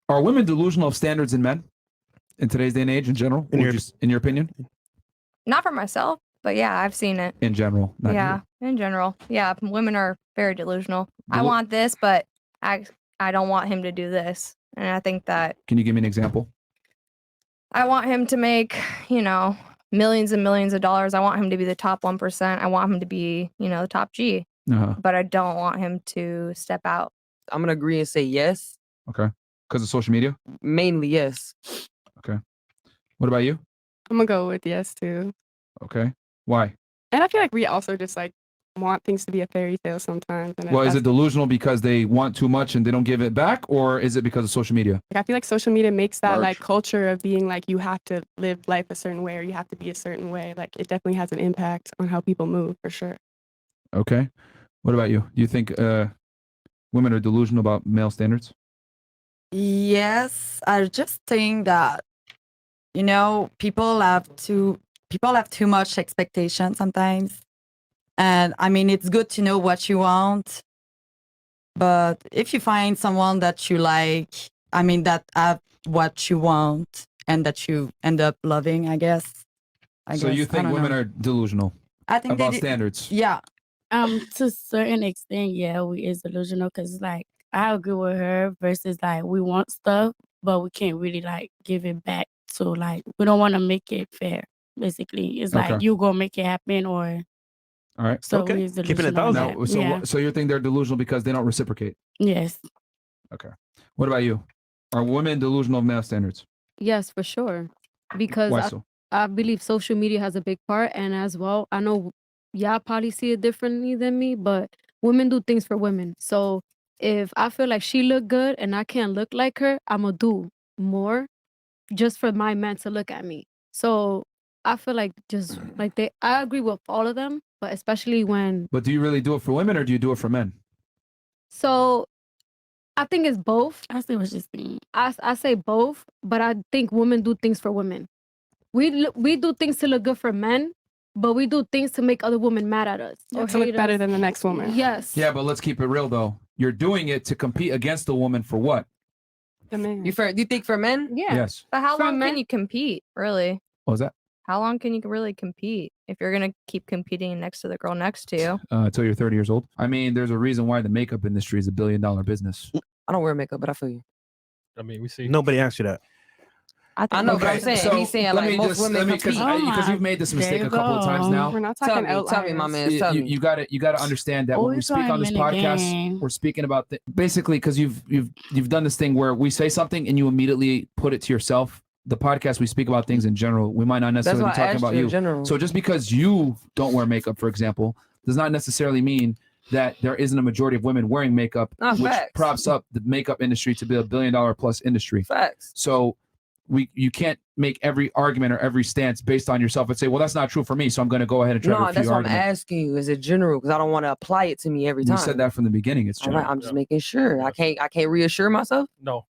Are women delusional of standards in men in today's day and age in general? In your opinion? Not for myself, but yeah, I've seen it. In general, not yeah, you. in general. Yeah, women are very delusional. I want this, but I don't want him to do this. And I think that... Can you give me an example? I want him to make, millions and millions of dollars. I want him to be the top 1%. I want him to be, the top G. But I don't want him to step out. I'm going to agree and say yes. Okay. Because of social media? Mainly yes. Okay. What about you? I'm going to go with yes, too. Okay. Why? And I feel like we also just want things to be a fairy tale sometimes. And well, is it delusional because they want too much and they don't give it back, or is it because of social media? I feel like social media makes that culture of being you have to live life a certain way or you have to be a certain way. It definitely has an impact on how people move for sure. Okay. What about you? Do you think women are delusional about male standards? Yes, I just think that people have too much expectation sometimes. And I mean, it's good to know what you want, but if you find someone that you like, that have what you want and that you end up loving, I guess. So you think women are delusional about standards? Yeah. To a certain extent, yeah, we is delusional because I agree with her versus we want stuff, but we can't really give it back. So we don't want to make it fair. Basically, it's you gonna make it happen or. All right. So okay. Keeping it thousand. So you think they're delusional because they don't reciprocate? Yes. Okay. What about you? Are women delusional of male standards? Yes, for sure. Because Why so? I believe social media has a big part, and as well, I know y'all probably see it differently than me, but women do things for women. So if I feel like she look good and I can't look like her, I'm gonna do more just for my man to look at me. So I feel like I agree with all of them, but especially when... But do you really do it for women or do you do it for men? So I think it's both. I see what you're saying. I say both, but I think women do things for women. We do things to look good for men, but we do things to make other women mad at us. Or to look better than the next woman. Yes. Yeah, but let's keep it real though. You're doing it to compete against the woman for what? The man. You think for men? Yeah. Yes. But how long can you compete, really? What was that? How long can you really compete if you're going to keep competing next to the girl next to you? Until you're 30 years old. I mean, there's a reason why the makeup industry is $1 billion business. I don't wear makeup, but I feel you. I mean, we see. Nobody asked you that. I know, but I'm saying, so he's saying most women compete. Because you've made this mistake a couple of times now. We're not talking outliers. Tell me, my man. Tell me. You got to understand that when we speak on this podcast, we're speaking about basically because you've done this thing where we say something and you immediately put it to yourself. The podcast, we speak about things in general. We might not necessarily be talking about you. So just because you don't wear makeup, for example, does not necessarily mean that there isn't a majority of women wearing makeup, which props up the makeup industry to be $1 billion plus industry. Facts. So you can't make every argument or every stance based on yourself and say, well, that's not true for me, so I'm going to go ahead and try to refute that's what argument. I'm asking you. Is it general? Because I don't want to apply it to me every time. You said that from the beginning. It's general. Right, I'm just making sure. I can't reassure myself. No.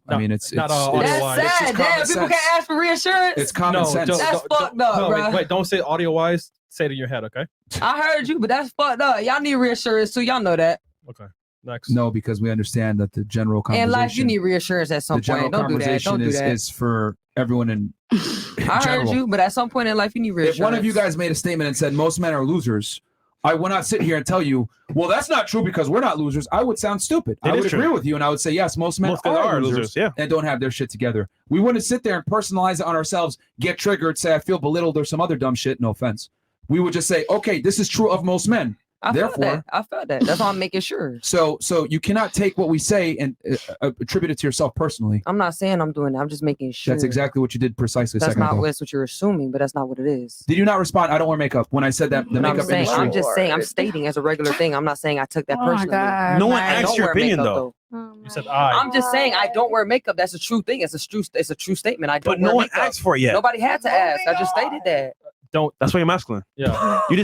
I mean, it's not that's sad. Damn, people can't ask for reassurance. It's common sense. That's fucked up, bro. Wait, don't say audio wise. Say it in your head, okay? I heard you, but that's fucked up. Y'all need reassurance too. Y'all know that. Okay. Next. No, because we understand that the general conversation. In life, you need reassurance at some point. Don't do that. Don't do that. Is for everyone in I heard you, but at some point in life, you need reassurance. If one of you guys made a statement and said most men are losers, I will not sit here and tell you, well, that's not true because we're not losers. I would sound stupid. I would agree with you, and I would say, yes, most men are losers and don't have their shit together. We wouldn't sit there and personalize it on ourselves, get triggered, say I feel belittled or some other dumb shit. No offense. We would just say, okay, this is true of most men. I felt that. That's why I'm making sure. So you cannot take what we say and attribute it to yourself personally. I'm not saying I'm doing that. I'm just making sure. That's exactly what you did precisely. That's what you're assuming, but that's not what it is. Did you not respond? I don't wear makeup when I said that. The makeup industry. I'm just saying. I'm stating as a regular thing. I'm not saying I took that personally. No one asked your opinion though. You said I. I'm just saying I don't wear makeup. That's a true thing. It's a true statement. I don't. But no one asked for it yet. Nobody had to ask. I just stated that. Don't. That's why you're masculine. Yeah. You just